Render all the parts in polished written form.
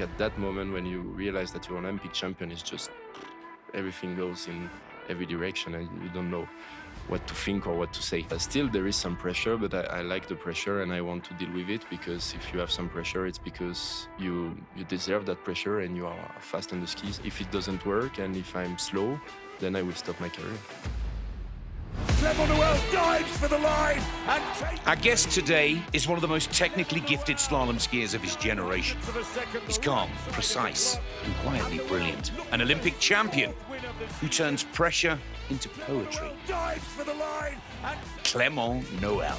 At that moment when you realize that you're an Olympic champion, it's just everything goes in every direction and you don't know what to think or what to say. Still, there is some pressure, but I like the pressure and I want to deal with it, because if you have some pressure, it's because you deserve that pressure and you are fast on the skis. If it doesn't work and if I'm slow, then I will stop my career. Clément Noël dives for the line and takes... Our guest today is one of the most technically gifted slalom skiers of his generation. He's calm, precise, and quietly brilliant. An Olympic champion who turns pressure into poetry. Dives for the line and... Clément Noël.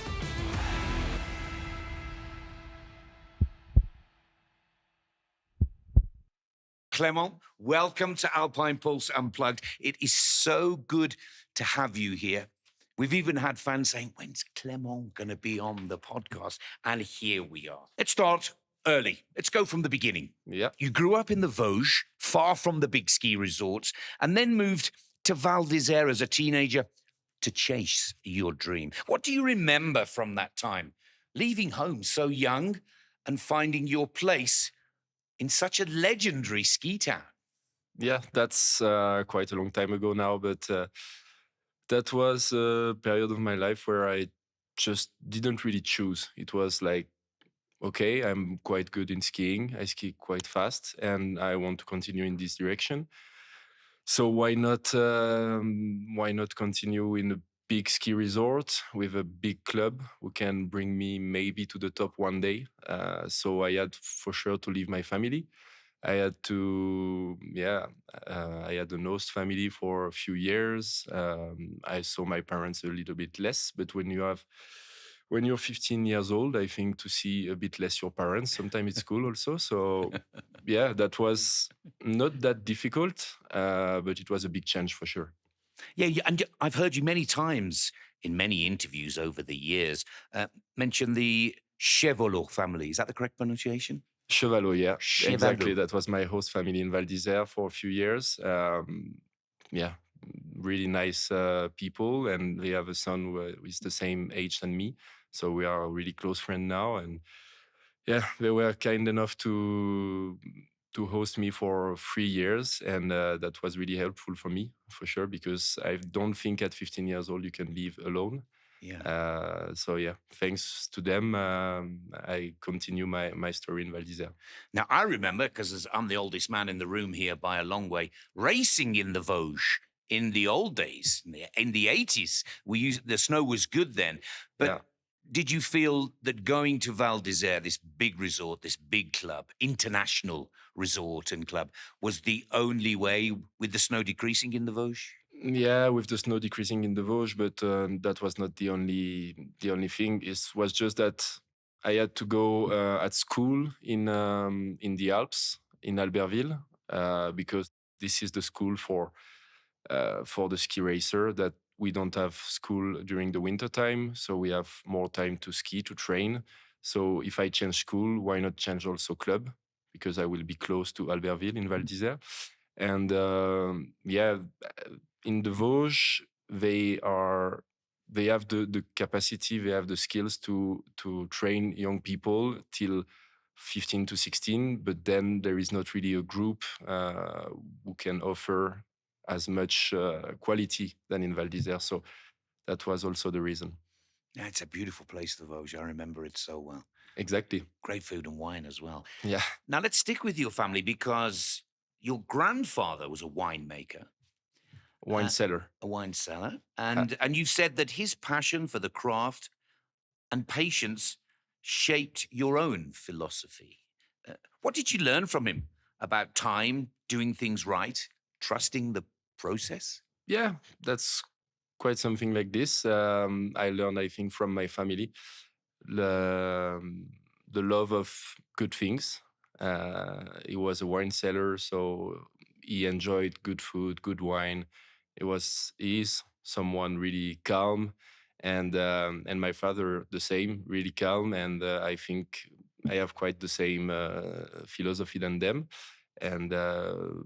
Clément, welcome to Alpine Pulse Unplugged. It is so good to have you here. We've even had fans saying, when's Clément going to be on the podcast? And here we are. Let's start early. Let's go from the beginning. Yeah. You grew up in the Vosges, far from the big ski resorts, and then moved to Val d'Isère as a teenager to chase your dream. What do you remember from that time? Leaving home so young and finding your place in such a legendary ski town. Yeah, that's quite a long time ago now, but that was a period of my life where I just didn't really choose. It was like, okay, I'm quite good in skiing. I ski quite fast and I want to continue in this direction. So why not continue in a big ski resort with a big club who can bring me maybe to the top one day? So I had for sure to leave my family. I had to, I had an host family for a few years. I saw my parents a little bit less, but when you're 15 years old, I think to see a bit less your parents, sometimes it's cool also. So yeah, that was not that difficult, but it was a big change for sure. Yeah, and I've heard you many times in many interviews over the years mention the Chevalot family. Is that the correct pronunciation? Chevalot, yeah, Chevalot. Exactly. That was my host family in Val d'Isère for a few years. Really nice people, and they have a son who is the same age than me. So we are a really close friend now, and yeah, they were kind enough to host me for 3 years, and that was really helpful for me, for sure, because I don't think at 15 years old you can live alone. Yeah. So yeah, thanks to them, I continue my story in Val d'Isère. Now, I remember, because I'm the oldest man in the room here by a long way, racing in the Vosges in the old days, in the 80s. The snow was good then. But Yeah. did you feel that going to Val d'Isère, this big resort, this big club, international resort and club, was the only way with the snow decreasing in the Vosges? Yeah, with the snow decreasing in the Vosges, but that was not the only thing. It was just that I had to go at school in the Alps in Albertville, because this is the school for the ski racer. That we don't have school during the winter time, so we have more time to ski, to train. So if I change school, why not change also club? Because I will be close to Albertville in Val d'Isère. And in the Vosges, they have the capacity, they have the skills to train young people till 15 to 16, but then there is not really a group who can offer as much quality than in Val d'Isère. So that was also the reason. Yeah, it's a beautiful place, the Vosges. I remember it so well. Exactly. Great food and wine as well. Yeah. Now, let's stick with your family, because your grandfather was a winemaker. Wine cellar. A wine cellar. And you said that his passion for the craft and patience shaped your own philosophy. What did you learn from him about time, doing things right, trusting the process? Yeah, that's quite something like this. I learned, I think, from my family, the love of good things. He was a wine cellar, so he enjoyed good food, good wine. He is someone really calm, and my father the same, really calm. And I think I have quite the same philosophy than them. And the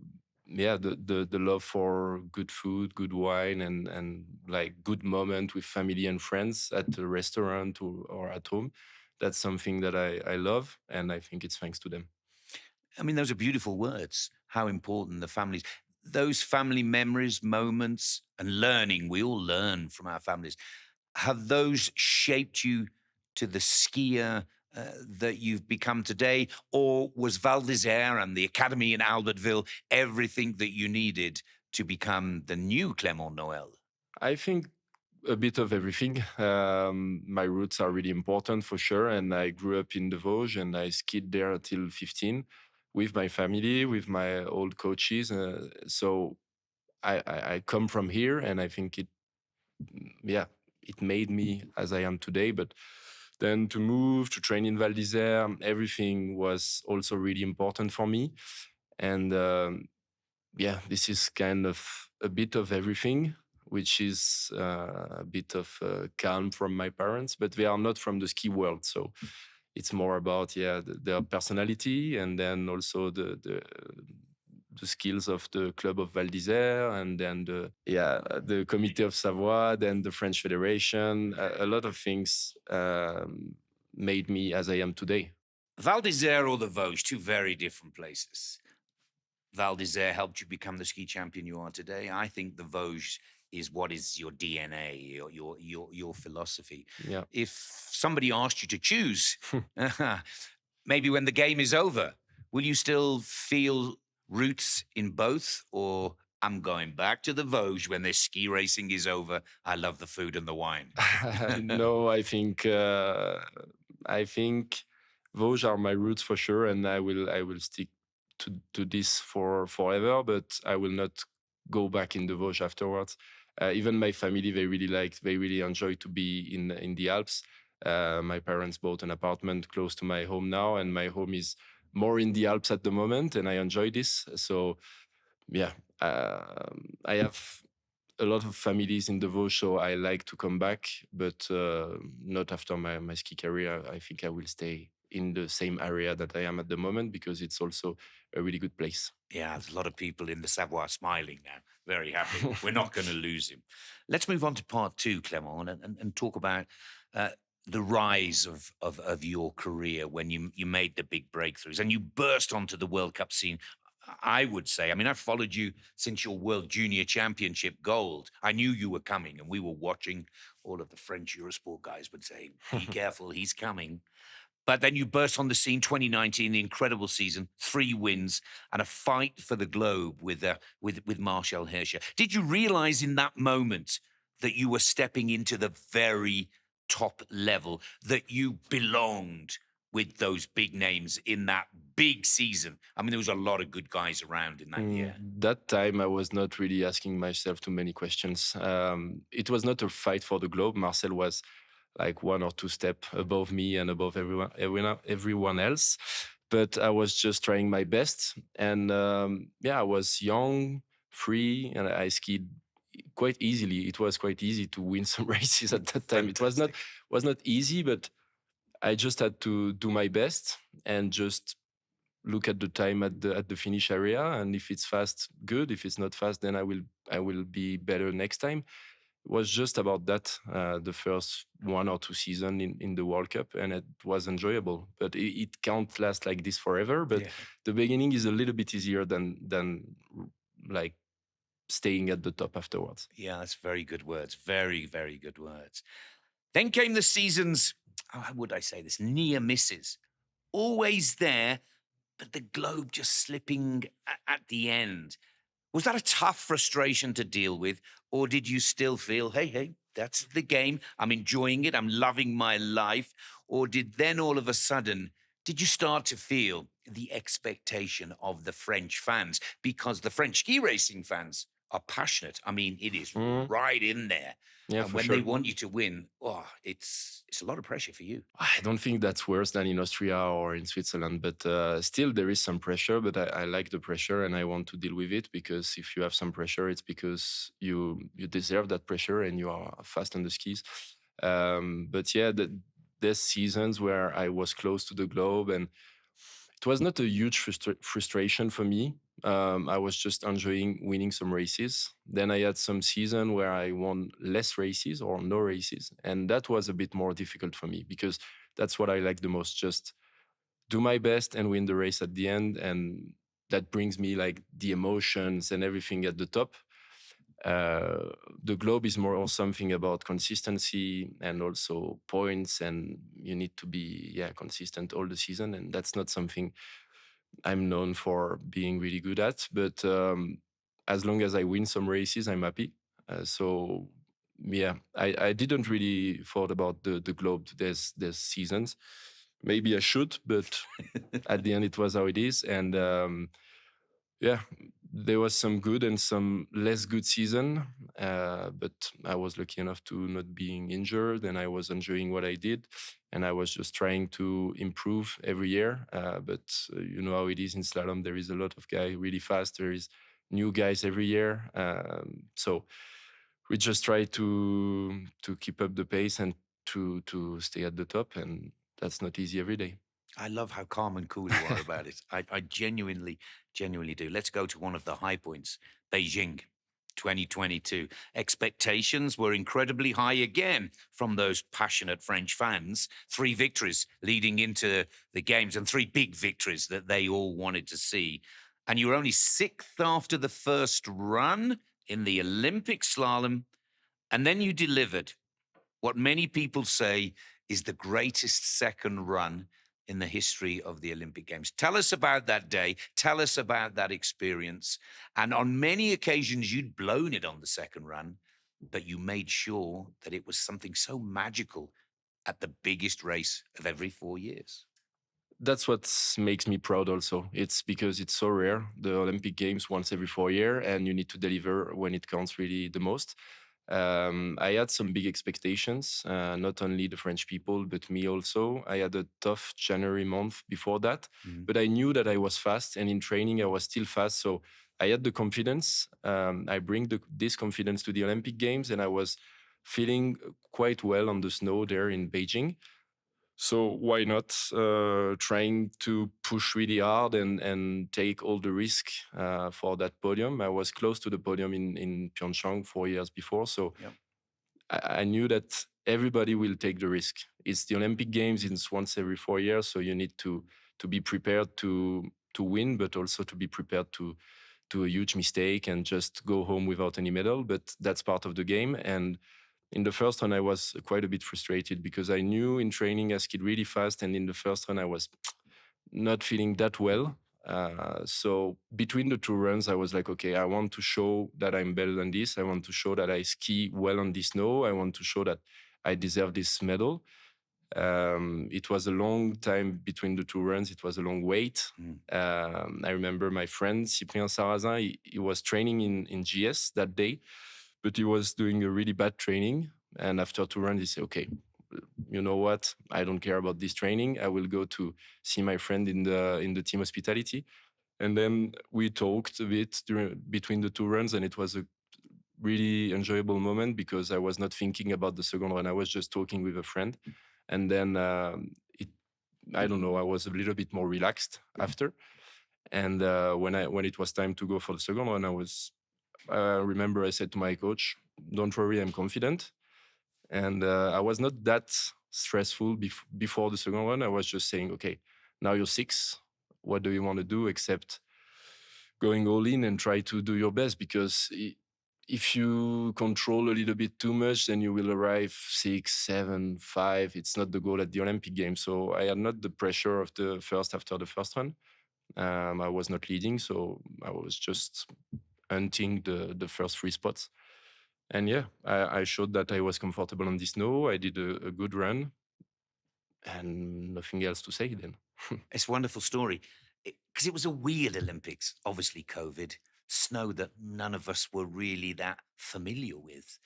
love for good food, good wine, and like good moment with family and friends at a restaurant or at home. That's something that I love, and I think it's thanks to them. I mean, those are beautiful words. How important the families, those family memories, moments, and learning. We all learn from our families. Have those shaped you to the skier that you've become today? Or was Val d'Isère and the academy in Albertville everything that you needed to become the new Clément Noël? I think a bit of everything. My roots are really important for sure. And I grew up in the Vosges and I skied there until 15 with my family, with my old coaches. So I come from here and I think yeah, it made me as I am today. But then to move to train in Val d'Isère, everything was also really important for me. And yeah, this is kind of a bit of everything, which is a bit of calm from my parents, but they are not from the ski world. So it's more about, yeah, their personality and then also the skills of the club of Val d'Isère and then the Comité of Savoie, then the French Federation. A lot of things made me as I am today. Val d'Isère or the Vosges, two very different places. Val d'Isère helped you become the ski champion you are today. I think the Vosges is what is your DNA, your philosophy. Yeah. If somebody asked you to choose, maybe when the game is over, will you still feel roots in both, or I'm going back to the Vosges when this ski racing is over? I love the food and the wine. No, I think Vosges are my roots for sure, and I will stick to this for forever. But I will not go back in the Vosges afterwards. Even my family, they really enjoy to be in the Alps. My parents bought an apartment close to my home now, and my home is more in the Alps at the moment, and I enjoy this. So yeah, I have a lot of families in the Vosges, so I like to come back, but not after my ski career. I think I will stay in the same area that I am at the moment because it's also a really good place. Yeah, there's a lot of people in the Savoie smiling now, very happy. We're not going to lose him. Let's move on to part two, Clément, and talk about the rise of your career when you made the big breakthroughs and you burst onto the World Cup scene. I would say, I mean, I've followed you since your World Junior Championship gold. I knew you were coming, and we were watching. All of the French Eurosport guys would say, be careful, he's coming. But then you burst on the scene, 2019, the incredible season, 3 wins and a fight for the globe with Marcel Hirscher. Did you realize in that moment that you were stepping into the very top level, that you belonged with those big names in that big season? I mean, there was a lot of good guys around in that year. That time, I was not really asking myself too many questions. It was not a fight for the globe. Marcel was like 1 or 2 steps above me and above everyone else. But I was just trying my best. And yeah, I was young, free, and I skied quite easily. It was quite easy to win some races at that time. It was not easy, but I just had to do my best and just look at the time at the finish area. And if it's fast, good. If it's not fast, then I will be better next time. It was just about that, the first 1 or 2 seasons in the World Cup, and it was enjoyable. But it can't last like this forever. But the beginning is a little bit easier than like staying at the top afterwards. Yeah, that's very good words. Very, very good words. Then came the seasons, how would I say this, near misses. Always there, but the globe just slipping at the end. Was that a tough frustration to deal with? Or did you still feel, hey, that's the game. I'm enjoying it. I'm loving my life. Or did then all of a sudden, did you start to feel the expectation of the French fans? Because the French ski racing fans are passionate. I mean, it is right in there. Yeah, and for when sure. they want you to win, it's a lot of pressure for you. I don't think that's worse than in Austria or in Switzerland, but still there is some pressure. But I like the pressure and I want to deal with it, because if you have some pressure, it's because you deserve that pressure and you are fast on the skis. But yeah, there's seasons where I was close to the globe, and it was not a huge frustration for me. I was just enjoying winning some races. Then I had some season where I won less races or no races. And that was a bit more difficult for me, because that's what I like the most, just do my best and win the race at the end. And that brings me like the emotions and everything at the top. The globe is more something about consistency and also points, and you need to be consistent all the season, and that's not something I'm known for being really good at. But as long as I win some races, I'm happy. So yeah, I didn't really thought about the globe. There's seasons. Maybe I should, but at the end it was how it is. And yeah, there was some good and some less good season, but I was lucky enough to not being injured, and I was enjoying what I did, and I was just trying to improve every year. But you know how it is in slalom. There is a lot of guys really fast. There is new guys every year, so we just try to keep up the pace and to stay at the top, and that's not easy every day. I love how calm and cool you are about it. I genuinely, genuinely do. Let's go to one of the high points, Beijing 2022. Expectations were incredibly high again from those passionate French fans. 3 victories leading into the games and 3 big victories that they all wanted to see. And you were only 6th after the first run in the Olympic slalom. And then you delivered what many people say is the greatest second run in the history of the Olympic Games. Tell us about that day. Tell us about that experience. And on many occasions, you'd blown it on the second run, but you made sure that it was something so magical at the biggest race of every 4 years. That's what makes me proud also. It's because it's so rare. The Olympic Games once every 4 years, and you need to deliver when it counts really the most. I had some big expectations, not only the French people, but me also. I had a tough January month before that, but I knew that I was fast, and in training I was still fast. So I had the confidence. I bring this confidence to the Olympic Games, and I was feeling quite well on the snow there in Beijing. So why not trying to push really hard and take all the risk for that podium? I was close to the podium in Pyeongchang 4 years before, so Yep. I knew that everybody will take the risk. It's the Olympic Games; it's once every 4 years, so you need to be prepared to win, but also to be prepared to do a huge mistake and just go home without any medal. But that's part of the game. And in the first run, I was quite a bit frustrated because I knew in training I skied really fast, and in the first run I was not feeling that well. So between the 2 runs, I was like, okay, I want to show that I'm better than this. I want to show that I ski well on the snow. I want to show that I deserve this medal. It was a long time between the 2 runs. It was a long wait. I remember my friend Cyprien Sarrazin, he was training in GS that day, but he was doing a really bad training. And after 2 runs, he said, okay, you know what? I don't care about this training. I will go to see my friend in the team hospitality. And then we talked a bit between the 2 runs, and it was a really enjoyable moment because I was not thinking about the second run. I was just talking with a friend. And then I don't know, I was a little bit more relaxed after. And when it was time to go for the second run, I remember I said to my coach, don't worry, I'm confident. And I was not that stressful before the second run. I was just saying, okay, now you're 6. What do you want to do except going all in and try to do your best? Because if you control a little bit too much, then you will arrive 6, 7, 5. It's not the goal at the Olympic Games. So I had not the pressure of the first after the first run. I was not leading, so I was just hunting the first 3 spots. And yeah, I showed that I was comfortable on the snow. I did a good run, and nothing else to say then. It's a wonderful story because it was a weird Olympics, obviously COVID, snow that none of us were really that familiar with.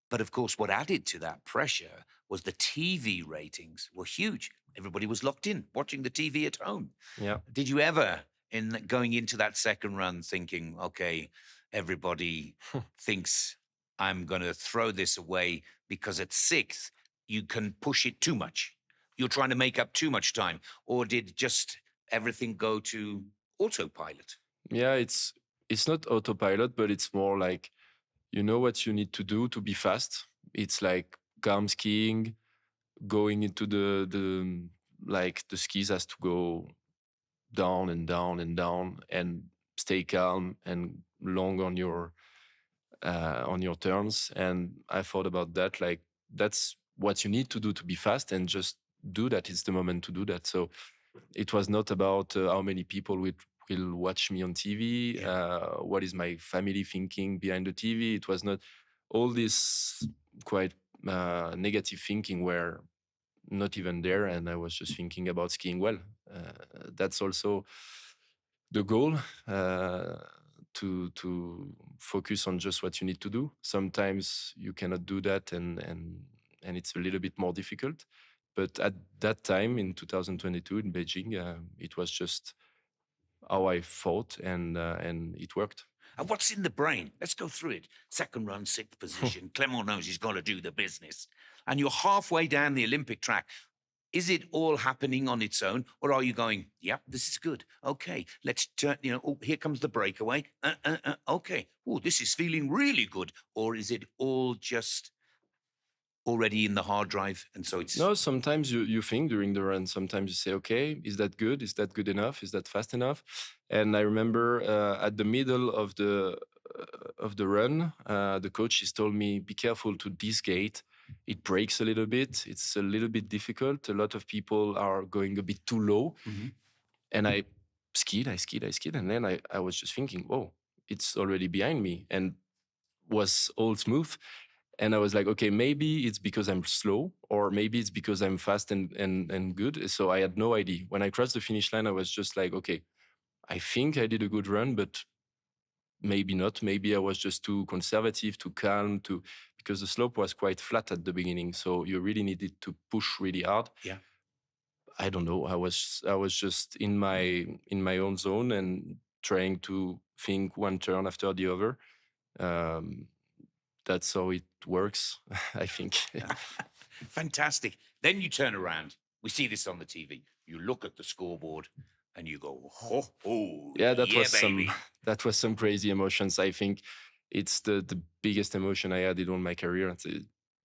But of course, what added to that pressure was the TV ratings were huge. Everybody was locked in, watching the TV at home. Yeah. Did you ever, in going into that second run, thinking, okay, everybody thinks I'm going to throw this away because at 6th, you can push it too much. You're trying to make up too much time. Or did just everything go to autopilot? Yeah, it's not autopilot, but it's more like you know what you need to do to be fast. It's like calm skiing, going into like the skis has to go down and down and down and stay calm and long on your turns. And I thought about that, like that's what you need to do to be fast, and just do that. It's the moment to do that. So it was not about how many people will watch me on TV, what is my family thinking behind the TV. It was not all this quite negative thinking were not even there, and I was just thinking about skiing well. That's also the goal, to focus on just what you need to do. Sometimes you cannot do that, and it's a little bit more difficult. But at that time in 2022 in Beijing, it was just how I thought, and it worked. And what's in the brain? Let's go through it. Second run, sixth position. Clément knows he's got to do the business. And you're halfway down the Olympic track. Is it all happening on its own? Or are you going, yep, this is good. Okay, let's turn, oh, here comes the breakaway. Okay, oh, this is feeling really good. Or is it all just already in the hard drive? And so it's... No, sometimes you think during the run, sometimes you say, okay, is that good? Is that good enough? Is that fast enough? And I remember at the middle of the run, the coach has told me, be careful to this gate. It breaks a little bit. It's a little bit difficult. A lot of people are going a bit too low. Mhm. And I skied. And then I was just thinking, whoa, it's already behind me, and was all smooth. And I was like, okay, maybe it's because I'm slow, or maybe it's because I'm fast and good. So I had no idea. When I crossed the finish line, I was just like, okay, I think I did a good run, but maybe not. Maybe I was just too conservative, too calm, because the slope was quite flat at the beginning. So you really needed to push really hard. Yeah. I don't know. I was just in my own zone and trying to think one turn after the other. That's how it works, I think. Fantastic. Then you turn around. We see this on the TV. You look at the scoreboard and you go, ho, ho. Yeah, that baby. was some crazy emotions. I think it's the biggest emotion I had in all my career.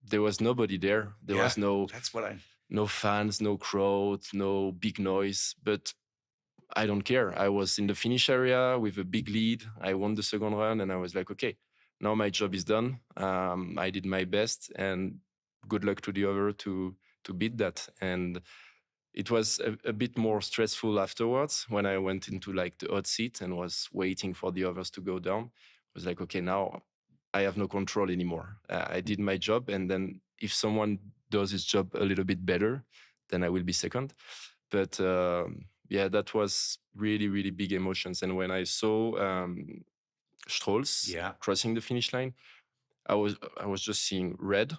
There was nobody there. There was That's what no fans, no crowd, no big noise. But I don't care. I was in the finish area with a big lead. I won the second run, and I was like, okay, now my job is done. I did my best, and good luck to the other to beat that. And it was a bit more stressful afterwards when I went into like the hot seat and was waiting for the others to go down. I was like, okay, now I have no control anymore. I did my job, and then if someone does his job a little bit better, then I will be second. But yeah, that was really, really big emotions. And when I saw Strolls crossing the finish line, I was just seeing red.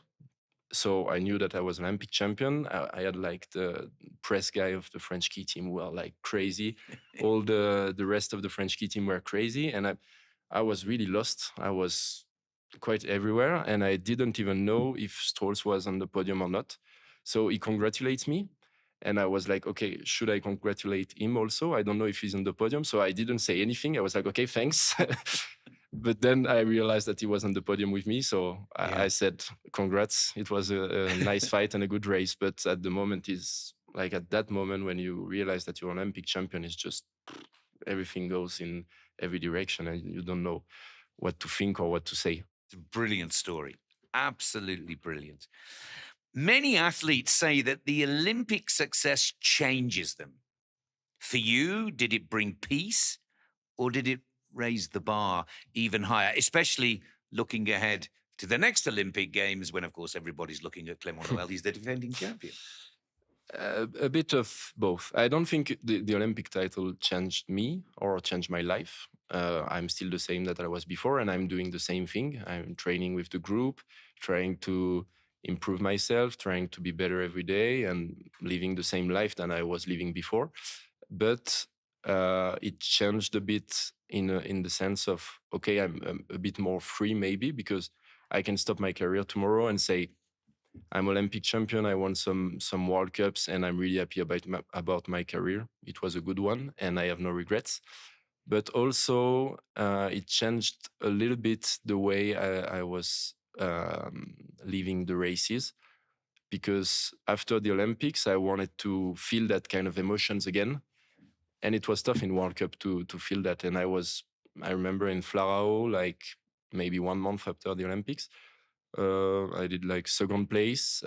So I knew that I was an Olympic champion. I had like the press guy of the French ski team were like crazy. All the rest of the French ski team were crazy. And I was really lost. I was quite everywhere. And I didn't even know if Strolls was on the podium or not. So he congratulates me. And I was like, okay, should I congratulate him also? I don't know if he's on the podium. So I didn't say anything. I was like, okay, thanks. But then I realized that he was on the podium with me. So I said, congrats. It was a nice fight and a good race. But at the moment is like at that moment when you realize that you're an Olympic champion, it's just everything goes in every direction and you don't know what to think or what to say. It's a brilliant story. Absolutely brilliant. Many athletes say that the Olympic success changes them. For you, did it bring peace or did it raise the bar even higher, especially looking ahead to the next Olympic Games when, of course, everybody's looking at Clément Noël. He's the defending champion. A bit of both. I don't think the Olympic title changed me or changed my life. I'm still the same that I was before, and I'm doing the same thing. I'm training with the group, trying to improve myself, trying to be better every day, and living the same life than I was living before. But it changed a bit in the sense of, okay, I'm a bit more free maybe, because I can stop my career tomorrow and say, I'm Olympic champion. I won some World Cups, and I'm really happy about my career. It was a good one, and I have no regrets. But also, it changed a little bit the way I was leaving the races, because after the Olympics, I wanted to feel that kind of emotions again. And it was tough in World Cup to feel that. And I remember in Flarao, like maybe 1 month after the Olympics, I did like second place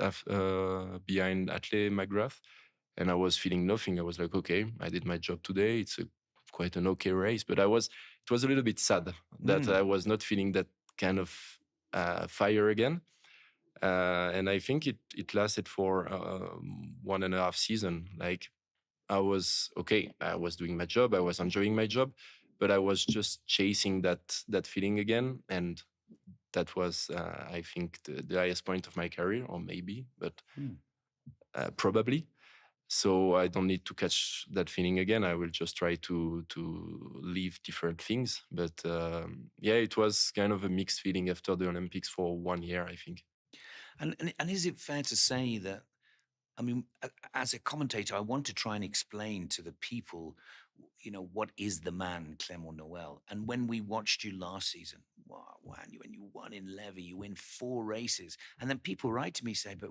behind Atle McGrath, and I was feeling nothing. I was like, okay, I did my job today. It's quite an okay race, but it was a little bit sad that I was not feeling that kind of fire again. And I think it lasted for 1.5 season. Like I was okay. I was doing my job. I was enjoying my job, but I was just chasing that feeling again. And that was, I think, the highest point of my career, or maybe, but probably. So I don't need to catch that feeling again. I will just try to live different things. But yeah, it was kind of a mixed feeling after the Olympics for 1 year, I think. And is it fair to say that, I mean, as a commentator, I want to try and explain to the people, what is the man Clément Noël? And when we watched you last season, wow, when you won in Levy, you win 4 races, and then people write to me say, "But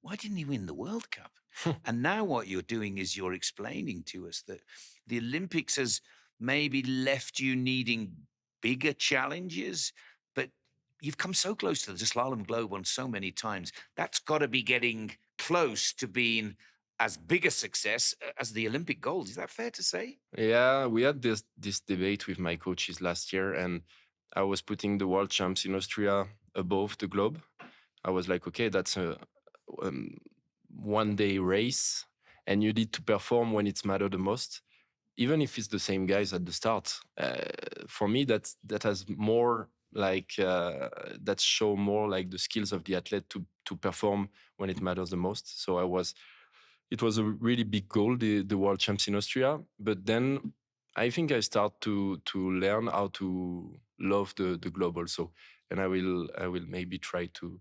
why didn't he win the World Cup?" And now what you're doing is you're explaining to us that the Olympics has maybe left you needing bigger challenges, but you've come so close to the slalom globe on so many times. That's got to be getting close to being as big a success as the Olympic gold. Is that fair to say? Yeah, we had this debate with my coaches last year, and I was putting the world champs in Austria above the globe. I was like, okay, that's a 1 day race, and you need to perform when it's matter the most, even if it's the same guys at the start. For me, that has more like that show more like the skills of the athlete to perform when it matters the most. So it was a really big goal, the world champs in Austria. But then I think I start to learn how to love the globe also, and I will maybe try to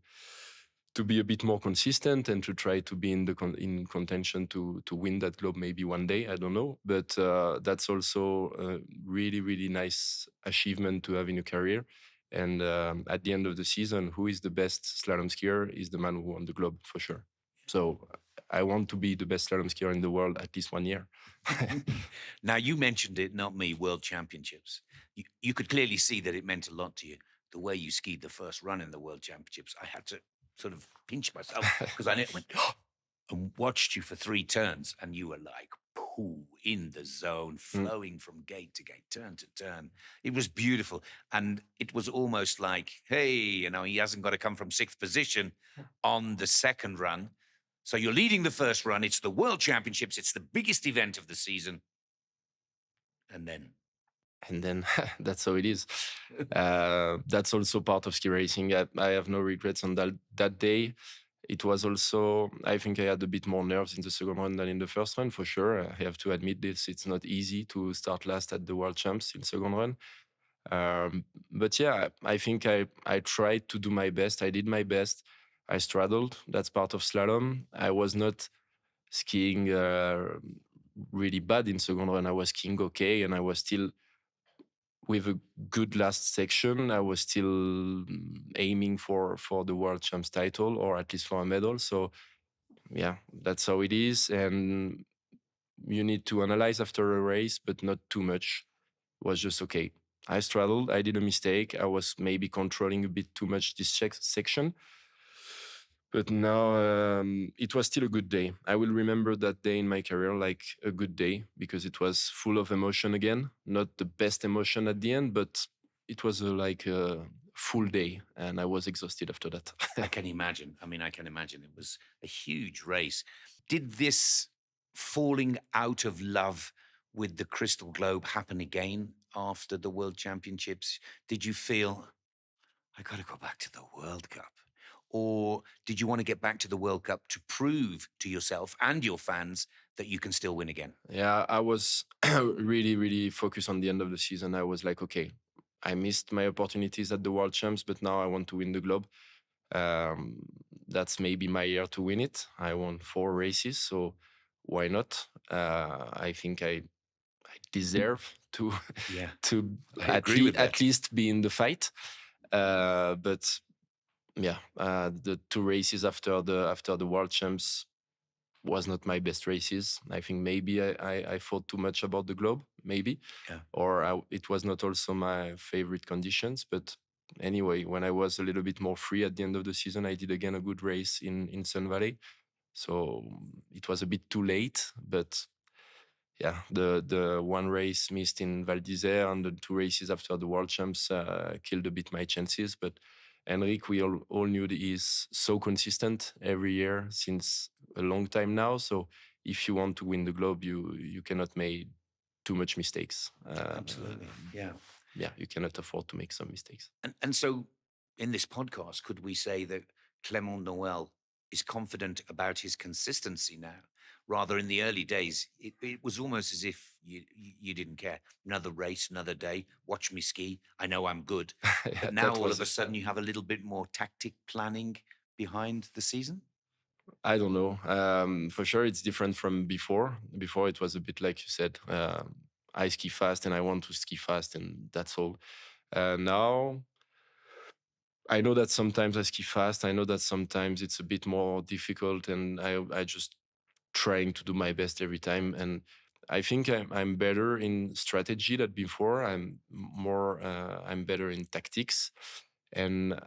be a bit more consistent and to try to be in contention to win that globe maybe one day. I don't know, but that's also a really nice achievement to have in your career. And at the end of the season, who is the best slalom skier is the man who won the globe for sure. So I want to be the best slalom skier in the world at least 1 year. Now, you mentioned it, not me, World Championships. You could clearly see that it meant a lot to you. The way you skied the first run in the World Championships, I had to sort of pinch myself because I went and watched you for 3 turns, and you were like, poo, in the zone, flowing from gate to gate, turn to turn. It was beautiful. And it was almost like, hey, he hasn't got to come from 6th position on the second run. So you're leading the first run. It's the World Championships. It's the biggest event of the season. And then that's how it is. That's also part of ski racing. I have no regrets on that day. It was also, I think I had a bit more nerves in the second run than in the first run, for sure. I have to admit this. It's not easy to start last at the World Champs in second run. But yeah, I think I tried to do my best. I did my best. I straddled. That's part of slalom. I was not skiing really bad in second run. I was skiing okay, and I was still with a good last section. I was still aiming for the world champs title, or at least for a medal. So yeah, that's how it is. And you need to analyze after a race, but not too much. It was just okay. I straddled. I did a mistake. I was maybe controlling a bit too much this section. But now it was still a good day. I will remember that day in my career like a good day, because it was full of emotion again. Not the best emotion at the end, but it was like a full day, and I was exhausted after that. I can imagine. I can imagine. It was a huge race. Did this falling out of love with the Crystal Globe happen again after the World Championships? Did you feel, I got to go back to the World Cup? Or did you want to get back to the World Cup to prove to yourself and your fans that you can still win again? Yeah, I was really focused on the end of the season. I was like, okay, I missed my opportunities at the World Champs, but now I want to win the globe. That's maybe my year to win it. I won 4 races, so why not? I think I deserve to Yeah, to I agree with that. at least be in the fight. But yeah, the two races after the World Champs was not my best races. I think maybe I thought too much about the globe, maybe, Yeah. or it was not also my favorite conditions. But anyway, when I was a little bit more free at the end of the season, I did again a good race in Sun Valley. So it was a bit too late, but yeah, the one race missed in Val d'Isère and the two races after the World Champs killed a bit my chances. But Henrik, we all knew that he's so consistent every year since a long time now. So if you want to win the globe, you cannot make too much mistakes. Absolutely. Yeah. Yeah, you cannot afford to make some mistakes. And so in this podcast, could we say that Clément Noël is confident about his consistency now? Rather, in the early days, it was almost as if you didn't care. Another race, another day, watch me ski. I know I'm good. Yeah, But now that all of was a sudden you have a little bit more tactic planning behind the season? I don't know. For sure, it's different from before. Before, it was a bit like you said. I ski fast, and I want to ski fast, and that's all. Now, I know that sometimes I ski fast. I know that sometimes it's a bit more difficult, and I just trying to do my best every time. And I think I'm better in strategy than before. I'm better in tactics, and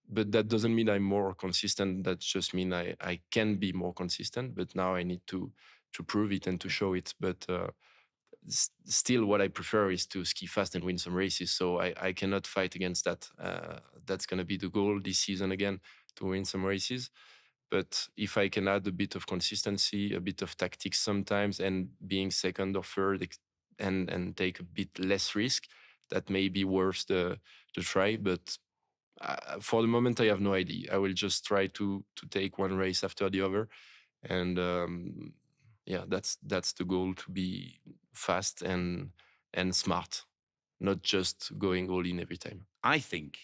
but that doesn't mean I'm more consistent. That just mean I can be more consistent. But now I need to prove it and to show it. But still, what I prefer is to ski fast and win some races. So I cannot fight against that. That's going to be the goal this season again, to win some races. But if I can add a bit of consistency, a bit of tactics sometimes, and being second or third, and take a bit less risk, that may be worth the try. But for the moment, I have no idea. I will just try to take one race after the other, and yeah, that's the goal, to be fast and smart, not just going all in every time. I think,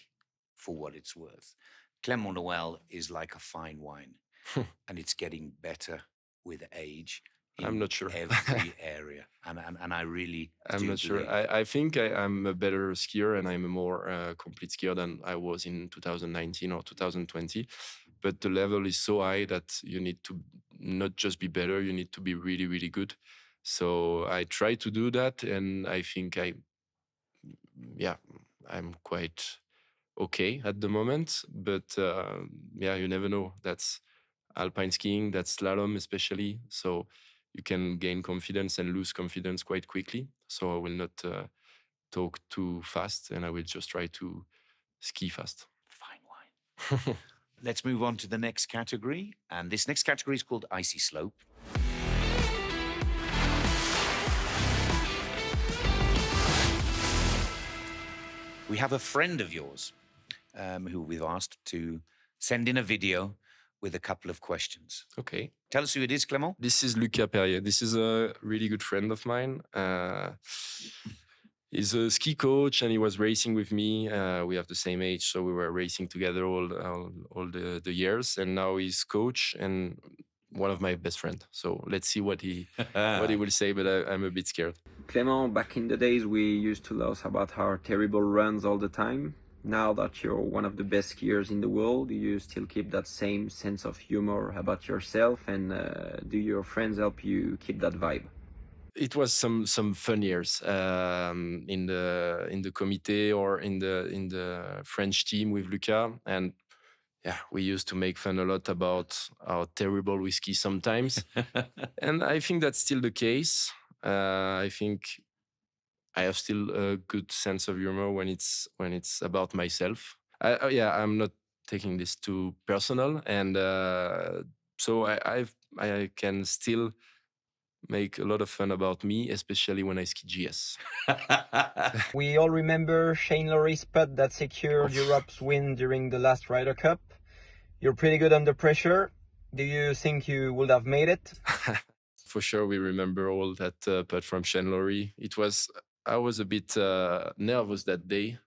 for what it's worth, Clément Noël is like a fine wine, and it's getting better with age I'm in not sure. every area. And I really I'm do not sure. believe. I think I'm a better skier, and I'm a more complete skier than I was in 2019 or 2020. But the level is so high that you need to not just be better, you need to be really, really good. So I try to do that, and I think yeah, I'm quite okay at the moment. But yeah, you never know. That's alpine skiing, that's slalom especially. So you can gain confidence and lose confidence quite quickly. So I will not talk too fast, and I will just try to ski fast. Fine wine. Let's move on to the next category. And this next category is called icy slope. We have a friend of yours who we've asked to send in a video with a couple of questions. Okay. Tell us who it is, Clément. This is Lucas Perrier. This is a really good friend of mine. He's a ski coach, and he was racing with me. We have the same age, so we were racing together all the years. And now he's coach and one of my best friends. So let's see what he will say. But I'm a bit scared. Clément, back in the days, we used to laugh about our terrible runs all the time. Now that you're one of the best skiers in the world, do you still keep that same sense of humor about yourself? And do your friends help you keep that vibe? It was some fun years in the comité or in the French team with Lucas, and yeah, we used to make fun a lot about how terrible we ski sometimes. And I think that's still the case. I think I have still a good sense of humor when it's about myself. Yeah, I'm not taking this too personal, and so I can still make a lot of fun about me, especially when I ski GS. We all remember Shane Lowry's putt that secured Europe's win during the last Ryder Cup. You're pretty good under pressure. Do you think you would have made it? For sure, we remember all that putt from Shane Lowry. I was a bit nervous that day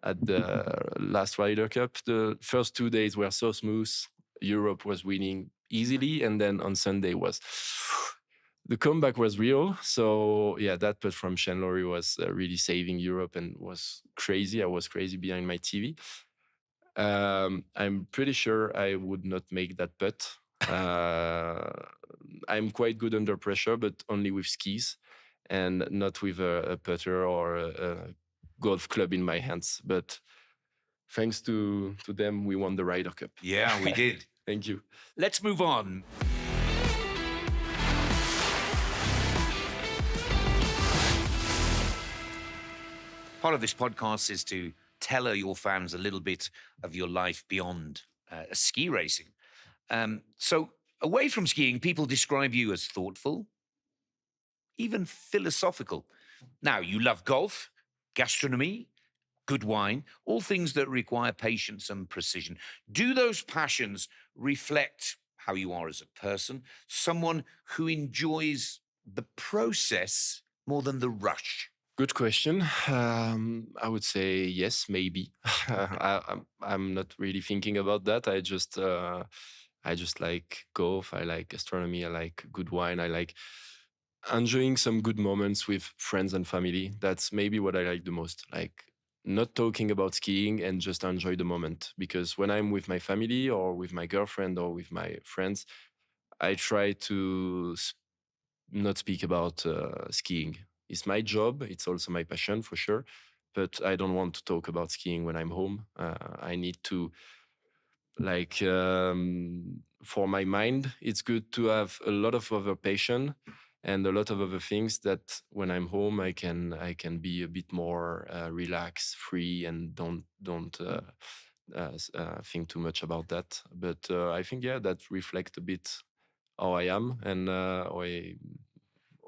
at the last Ryder Cup. The first 2 days were so smooth. Europe was winning easily, and then on Sunday the comeback was real. So yeah, that putt from Shane Lowry was really saving Europe and was crazy. I was crazy behind my TV. I'm pretty sure I would not make that putt. I'm quite good under pressure, but only with skis and not with a putter or a golf club in my hands. But thanks to them, we won the Ryder Cup. Yeah, we did. Thank you. Let's move on. Part of this podcast is to tell your fans a little bit of your life beyond ski racing. So, away from skiing, people describe you as thoughtful, even philosophical. Now, you love golf, gastronomy, good wine, all things that require patience and precision. Do those passions reflect how you are as a person? Someone who enjoys the process more than the rush? Good question. I would say yes, maybe. I'm not really thinking about that. I just like golf. I like astronomy. I like good wine. I like enjoying some good moments with friends and family. That's maybe what I like the most. Like not talking about skiing and just enjoy the moment. Because when I'm with my family or with my girlfriend or with my friends, I try to not speak about skiing. It's my job. It's also my passion for sure. But I don't want to talk about skiing when I'm home. I need to like for my mind. It's good to have a lot of other passion and a lot of other things that when I'm home I can be a bit more relaxed, free, and don't think too much about that. But I think that reflects a bit how I am and how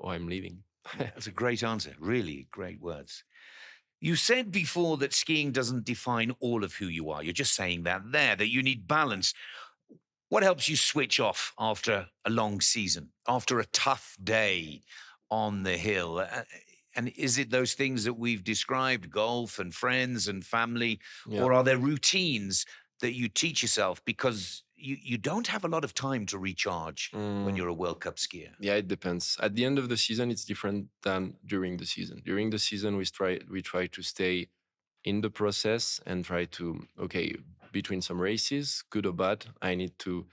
I'm living. That's a great answer. Really great words. You said before that skiing doesn't define all of who you are. You're just saying that there, that you need balance. What helps you switch off after a long season, after a tough day on the hill? And is it those things that we've described, golf and friends and family, Yeah. or are there routines that you teach yourself because you don't have a lot of time to recharge when you're a World Cup skier? Yeah, it depends. At the end of the season, it's different than during the season. During the season, we try to stay in the process and try to between some races, good or bad, I need to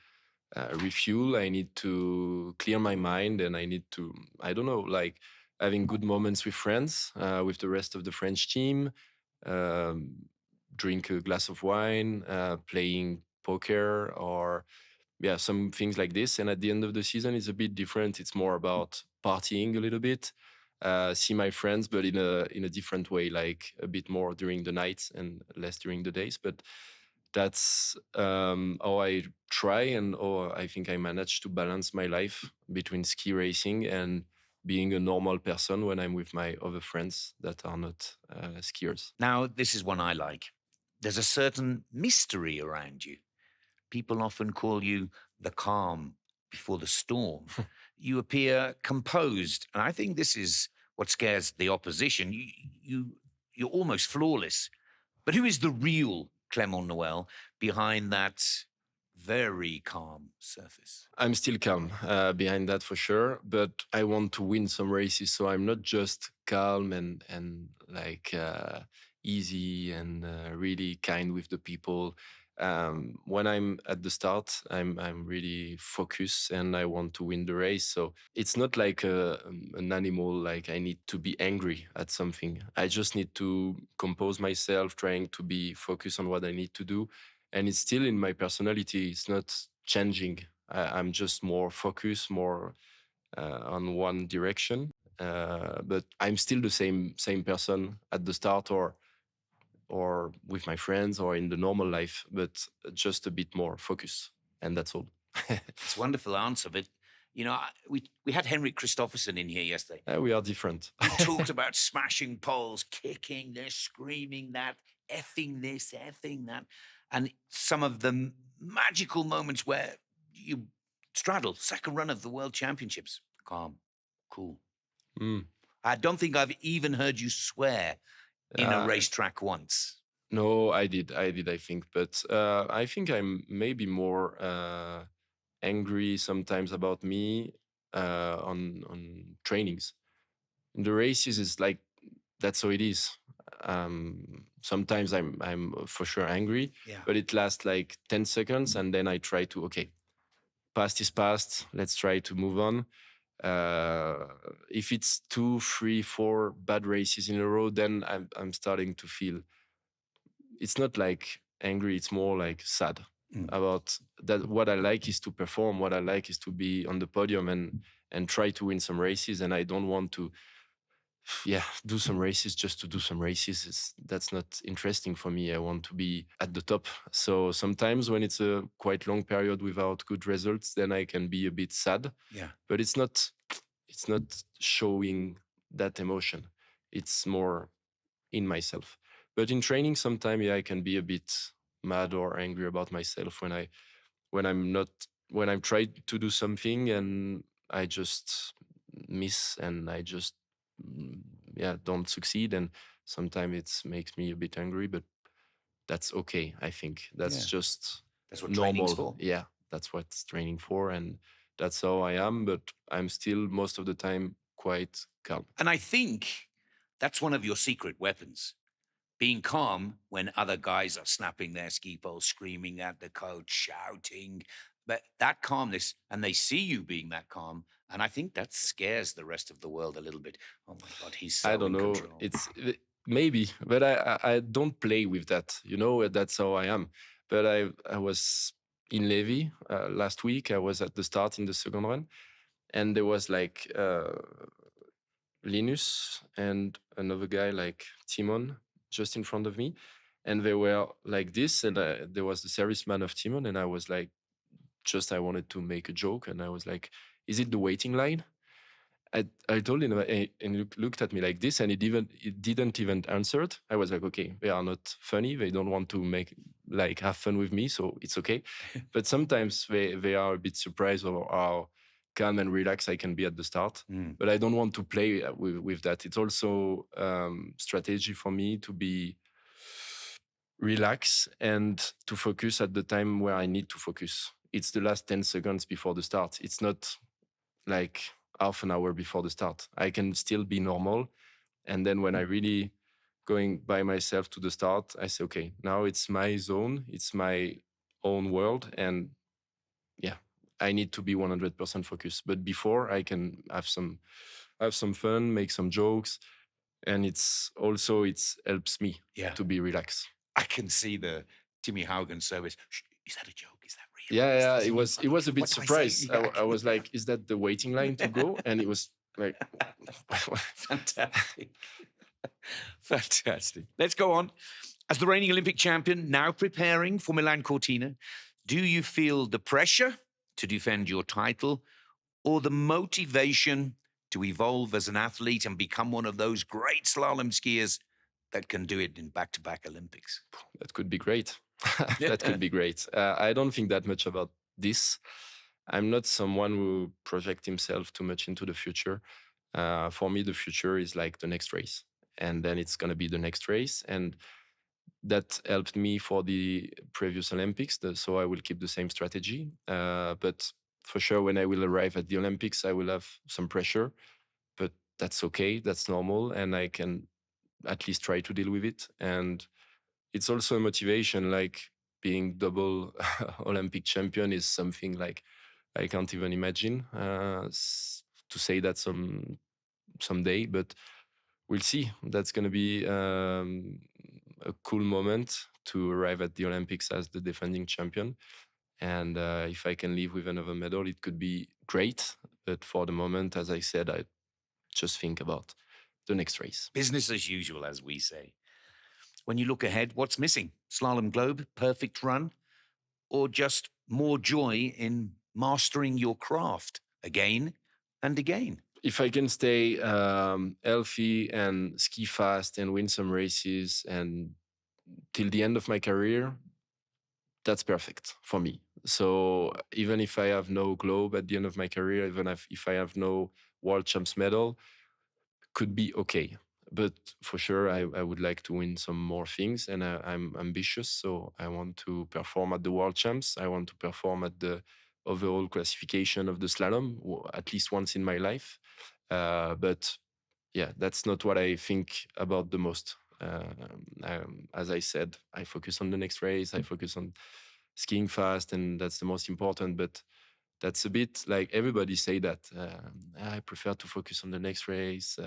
refuel. I need to clear my mind, and I need to I don't know like having good moments with friends, with the rest of the French team. Um, Drink a glass of wine, playing poker, or some things like this. And at the end of the season, it's a bit different. It's more about partying a little bit, see my friends, but in a different way, like a bit more during the nights and less during the days. But that's how I try, and I think I manage to balance my life between ski racing and being a normal person when I'm with my other friends that are not skiers. Now, this is one I like. There's a certain mystery around you. People often call you the calm before the storm. You appear composed, and I think this is what scares the opposition. You're almost flawless. But who is the real Clément Noël behind that very calm surface? I'm still calm behind that for sure, but I want to win some races, so I'm not just calm and like easy and really kind with the people. When I'm at the start, I'm really focused and I want to win the race. So it's not like an animal. Like I need to be angry at something. I just need to compose myself, trying to be focused on what I need to do, and it's still in my personality. It's not changing. I'm just more focused, more on one direction. But I'm still the same person at the start, or with my friends, or in the normal life, but just a bit more focus, and that's all. It's a wonderful answer, but you know, we had Henrik Christopherson in here yesterday. We are different. We talked about smashing poles, kicking this, screaming that, effing this, effing that, and some of the magical moments where you straddle second run of the World Championships. Calm, cool. I don't think I've even heard you swear in a racetrack once. No, I did, I think. But I think I'm maybe more angry sometimes about me on trainings. In the races, it's like, that's how it is. sometimes I'm for sure angry, Yeah. but it lasts like 10 seconds, and then I try to, okay, past is past. Let's try to move on. If it's 2, 3, 4 bad races in a row, then I'm starting to feel, it's not like angry, it's more like sad about that. What I like is to perform. What I like is to be on the podium and try to win some races. And I don't want to, do some races just to do some races. That's not interesting for me. I want to be at the top. So sometimes when it's a quite long period without good results, then I can be a bit sad. Yeah. But it's not showing that emotion. It's more in myself. But in training, sometimes I can be a bit mad or angry about myself when I'm trying to do something and I just miss and I just don't succeed, and sometimes it makes me a bit angry, but that's okay. I think that's Yeah. just That's what training's normal. for. Yeah, that's what's training for, and that's how I am. But I'm still most of the time quite calm. And I think that's one of your secret weapons. Being calm when other guys are snapping their ski poles, screaming at the coach, shouting. But that calmness, and they see you being that calm, and I think that scares the rest of the world a little bit. Oh my God, he's so I don't in know. control. It's maybe, but I don't play with that. That's how I am. But I was in Levy last week. I was at the start in the second run, and there was like Linus and another guy like Timon just in front of me, and they were like this, and there was the serviceman of Timon, and I was like, I wanted to make a joke, and I was like, "Is it the waiting line?" I told him, and he looked at me like this, and he didn't even answer it. I was like, okay, they are not funny. They don't want to have fun with me, so it's okay. But sometimes they are a bit surprised of how calm and relaxed I can be at the start. But I don't want to play with that. It's also strategy for me to be relax and to focus at the time where I need to focus. It's the last 10 seconds before the start. It's not like half an hour before the start. I can still be normal. And then when I really going by myself to the start, I say, okay, now it's my zone, it's my own world. And I need to be 100% focused. But before I can have some fun, make some jokes. And it helps me to be relaxed. I can see the Timmy Haugen service. Is that a joke? Is that real? Yeah. Is It was funny? it was a bit What do I say? surprised. Yeah, I was like, is that the waiting line to go? And it was like, fantastic. Fantastic. Let's go on. As the reigning Olympic champion, now preparing for Milan Cortina, do you feel the pressure to defend your title or the motivation to evolve as an athlete and become one of those great slalom skiers that can do it in back-to-back Olympics? that could be great. That could be great. I don't think that much about this. I'm not someone who project himself too much into the future. For me, the future is like the next race, and then it's going to be the next race. And that helped me for the previous Olympics. So I will keep the same strategy. But for sure, when I will arrive at the Olympics, I will have some pressure, but that's okay. That's normal. And I can at least try to deal with it. And it's also a motivation, like being double Olympic champion is something like I can't even imagine to say that someday, but we'll see. That's going to be a cool moment to arrive at the Olympics as the defending champion. And if I can leave with another medal, it could be great. But for the moment, as I said, I just think about the next race. Business as usual, as we say. When you look ahead, what's missing? Slalom Globe, perfect run, or just more joy in mastering your craft again and again? If I can stay healthy and ski fast and win some races and till the end of my career, that's perfect for me. So even if I have no globe at the end of my career, even if I have no world champs medal, could be okay. But for sure, I would like to win some more things, and I'm ambitious. So I want to perform at the world champs. I want to perform at the overall classification of the slalom at least once in my life. But yeah, that's not what I think about the most. As I said, I focus on the next race. I focus on skiing fast, and that's the most important. But that's a bit like everybody say that. I prefer to focus on the next race.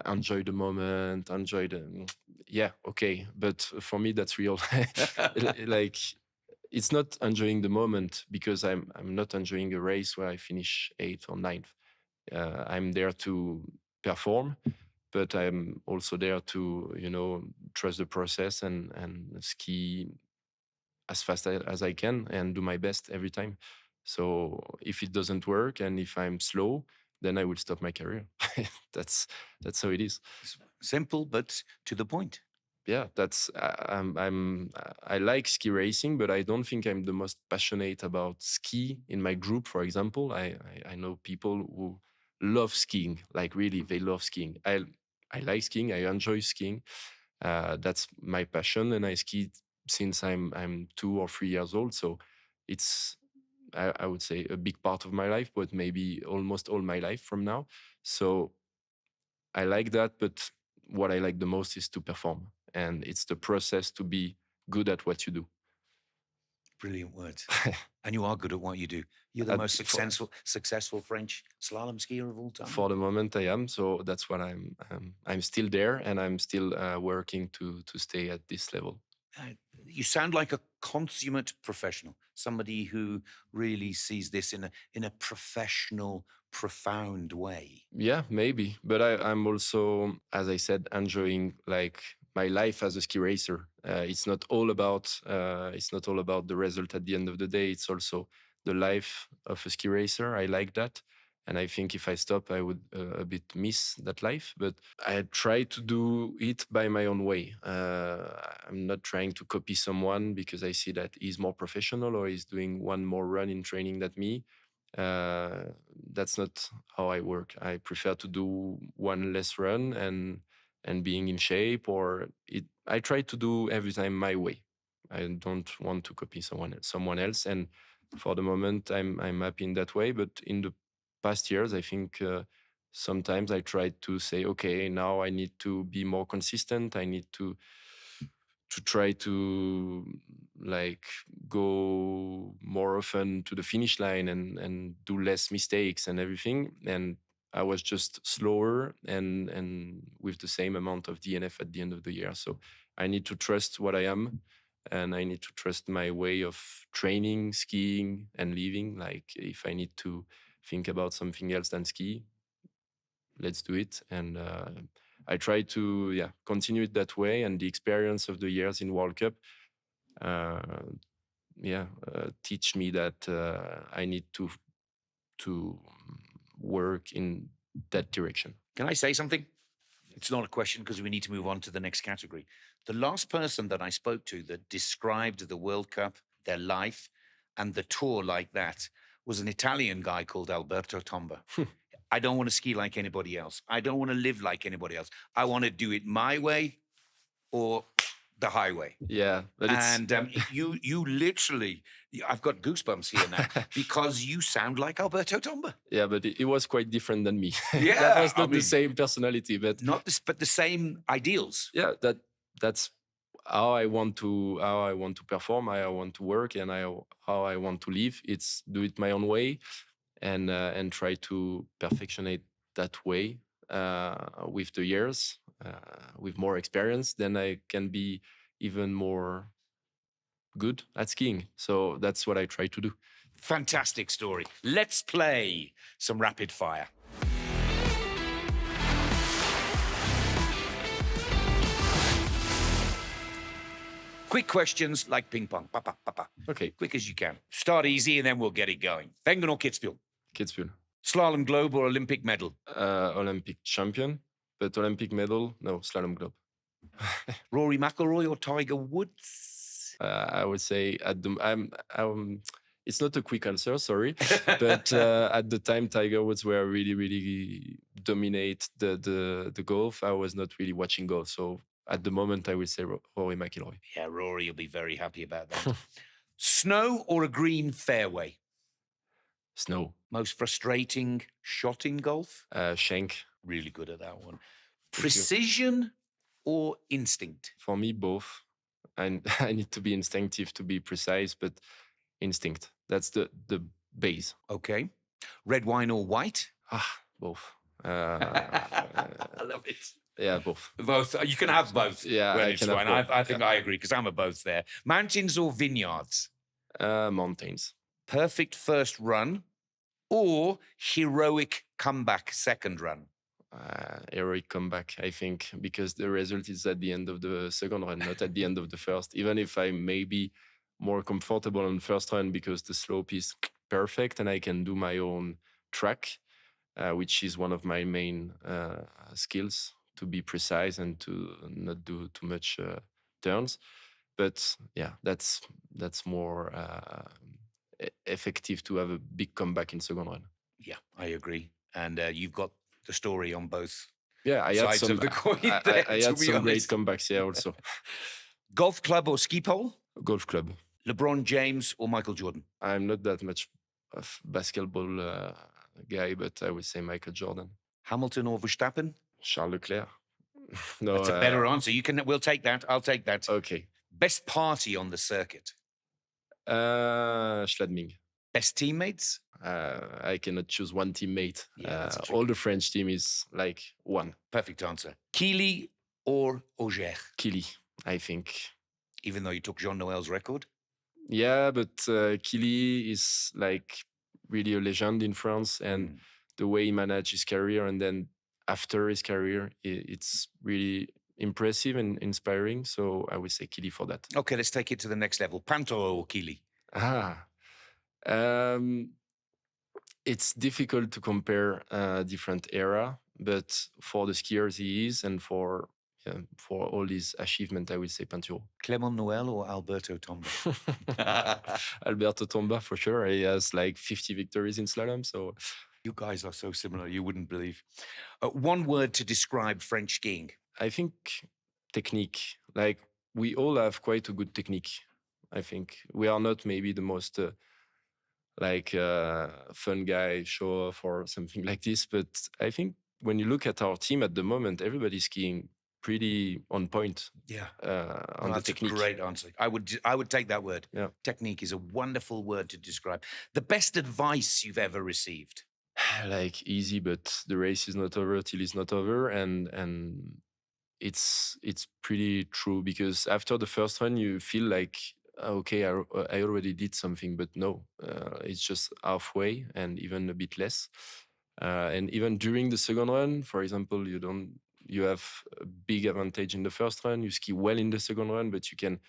Enjoy the moment. Enjoy the yeah, okay. But for me, that's real. Like it's not enjoying the moment because I'm not enjoying a race where I finish 8th or 9th. I'm there to perform, but I'm also there to trust the process and ski as fast as I can and do my best every time. So if it doesn't work and if I'm slow, then I will stop my career. that's that's how it is. Simple, but to the point. Yeah, that's I like ski racing, but I don't think I'm the most passionate about ski in my group. For example, I know people who love skiing, like really they love skiing. I like skiing. I enjoy skiing. That's my passion, and I ski since I'm 2 or 3 years old. So it's I would say a big part of my life, but maybe almost all my life from now. So I like that, but what I like the most is to perform, and it's the process to be good at what you do. Brilliant words. And you are good at what you do. You're the At- most for- successful French slalom skier of all time. For the moment, I am. So that's what I'm still there, and I'm still working to stay at this level. You sound like a consummate professional, somebody who really sees this in a professional, profound way. Yeah, maybe. But I'm also, as I said, enjoying like my life as a ski racer. It's not all about the result at the end of the day. It's also the life of a ski racer. I like that. And I think if I stop, I would a bit miss that life. But I try to do it by my own way. I'm not trying to copy someone because I see that he's more professional or he's doing one more run in training than me. That's not how I work. I prefer to do one less run and being in shape, or I try to do every time my way. I don't want to copy someone else. And for the moment, I'm happy in that way. But in the past years, I think sometimes I tried to say, okay, now I need to be more consistent. I need to try to like go more often to the finish line and do less mistakes and everything. And I was just slower and with the same amount of DNF at the end of the year. So I need to trust what I am, and I need to trust my way of training, skiing, and living. Like if I need to think about something else than ski, let's do it. And I try to continue it that way. And the experience of the years in World Cup, teach me that I need to work in that direction. Can I say something? It's not a question because we need to move on to the next category. The last person that I spoke to that described the World Cup, their life, and the tour like that was an Italian guy called Alberto Tomba. I don't want to ski like anybody else. I don't want to live like anybody else. I want to do it my way or the highway. Yeah, but you literally, I've got goosebumps here now because you sound like Alberto Tomba. Yeah, but it was quite different than me. Yeah, that was not the same personality, but but the same ideals. Yeah, that's how I want to perform, how I want to work, and how I want to live. It's do it my own way, and try to perfectionate that way with the years, with more experience. Then I can be even more good at skiing. So that's what I try to do. Fantastic story. Let's play some rapid fire. Quick questions like ping pong. Pa, pa, pa, pa. Okay. Quick as you can. Start easy and then we'll get it going. Wengen or Kitzbühel? Kitzbühel. Slalom globe or Olympic medal? Olympic champion, but Olympic medal, no, slalom globe. Rory McIlroy or Tiger Woods? I would say it's not a quick answer, sorry, but at the time Tiger Woods were really dominate the golf. I was not really watching golf, so at the moment I would say Rory McIlroy. Yeah, Rory will be very happy about that. Snow or a green fairway? Snow. Most frustrating shot in golf? Shank. Really good at that one. Precision or instinct? For me, both. And I need to be instinctive to be precise, but instinct. That's the base. Okay. Red wine or white? Both. I love it. Yeah, both. Both. You can have both. Yeah, when I it's can have wine. both. I think I agree because I'm a both there. Mountains or vineyards? Mountains. Perfect first run or heroic comeback second run? Heroic comeback, I think, because the result is at the end of the second run, not at the end of the first. Even if I may be more comfortable on first run because the slope is perfect and I can do my own track, which is one of my main skills, to be precise and to not do too much turns. But yeah, that's more effective to have a big comeback in second run. Yeah, I agree. And you've got the story on both Yeah, I had sides some. of the coin. I there, had to be some great honest. comebacks. Yeah, also Golf club or ski pole? golf club. LeBron James or Michael Jordan? I'm not that much of basketball guy, but I would say Michael Jordan. Hamilton or Verstappen? Charles Leclerc. No, That's a better answer. We'll take that. I'll take that. Okay. Best party on the circuit? Schladming. Best teammates? I cannot choose one teammate. Yeah, that's a tricky all the French team is like one. Perfect answer. Keely or Auger? Kili, I think. Even though you took Jean Noël's record? Yeah, but Kili is like really a legend in France, and the way he managed his career, and then after his career, it's really impressive and inspiring. So I would say Kili for that. Okay, let's take it to the next level. Panto or Keely? It's difficult to compare different era, but for the skiers he is, and for all his achievement, I will say Pinturo. Clément Noël or Alberto Tomba? Alberto Tomba, for sure. He has like 50 victories in slalom. So you guys are so similar, you wouldn't believe. One word to describe French skiing. I think technique. Like, we all have quite a good technique. I think we are not maybe the most fun guy, show off or something like this. But I think when you look at our team at the moment, everybody's skiing pretty on point. Yeah, on the technique. That's a great answer. I would take that word. Yeah. Technique is a wonderful word to describe. The best advice you've ever received? Like, easy, but the race is not over till it's not over, and it's pretty true, because after the first one you feel like, okay, I already did something, but no, it's just halfway and even a bit less. And even during the second run, for example, you have a big advantage in the first run, you ski well in the second run, but you can,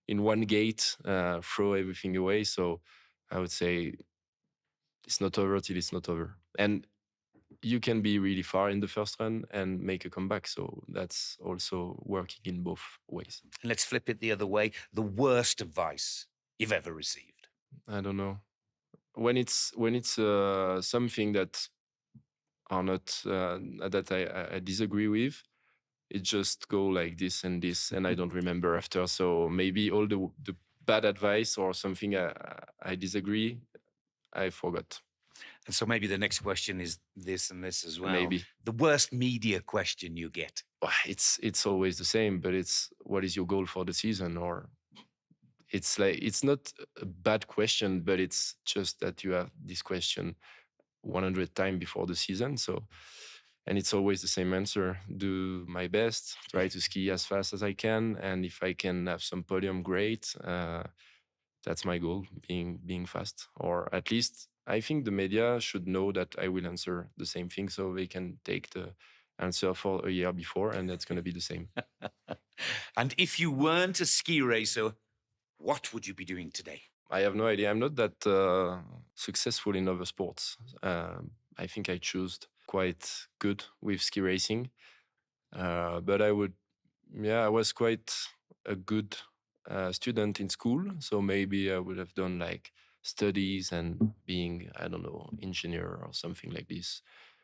in one gate, throw everything away. So I would say it's not over till it's not over. And you can be really far in the first run and make a comeback. So that's also working in both ways. And let's flip it the other way. The worst advice you've ever received? I don't know. When it's something that are not that I disagree with, it just go like this and this, and I don't remember after. So maybe all the bad advice or something I disagree, I forgot. And so maybe the next question is this and this as well. Maybe. The worst media question you get? It's always the same, but it's, what is your goal for the season? Or it's like, it's not a bad question, but it's just that you have this question 100 times before the season. So, and it's always the same answer: do my best, try to ski as fast as I can, and if I can have some podium, great. That's my goal, being fast. Or at least I think the media should know that I will answer the same thing, so they can take the answer for a year before, and that's going to be the same. And if you weren't a ski racer, what would you be doing today? I have no idea. I'm not that successful in other sports. I think I chose quite good with ski racing. But I was quite a good student in school. So maybe I would have done like studies and being, I don't know, engineer or something like this.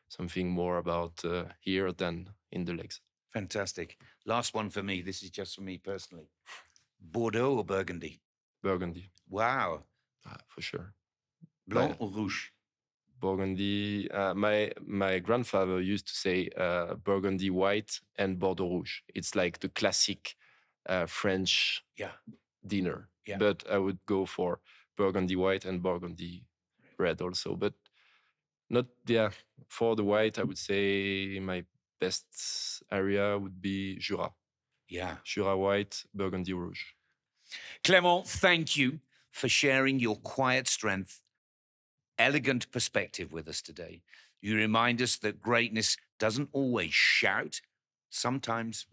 Something more about here than in the legs. Fantastic. Last one for me. This is just for me personally. Bordeaux or Burgundy? Burgundy. Wow. For sure. Blanc or rouge? Burgundy. My grandfather used to say Burgundy white and Bordeaux rouge. It's like the classic French dinner. Yeah. But I would go for Burgundy white and Burgundy red also. But not for the white, I would say my best area would be Jura. Yeah. Jura white, Burgundy rouge. Clément, thank you for sharing your quiet strength, elegant perspective with us today. You remind us that greatness doesn't always shout. Sometimes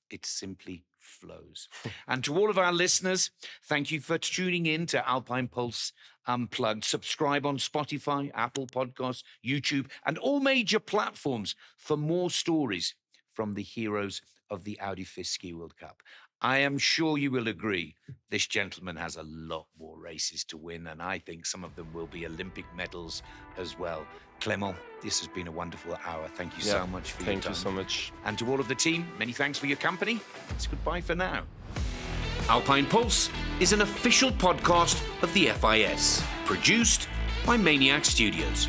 it simply flows. And to all of our listeners, thank you for tuning in to Alpine Pulse Unplugged. Subscribe on Spotify, Apple Podcasts, YouTube, and all major platforms for more stories from the heroes of the Audi FIS Ski World Cup. I am sure you will agree, this gentleman has a lot more races to win, and I think some of them will be Olympic medals as well. Clément, this has been a wonderful hour. Thank you so much for your time. Thank you so much. And to all of the team, many thanks for your company. It's goodbye for now. Alpine Pulse is an official podcast of the FIS, produced by Maniac Studios.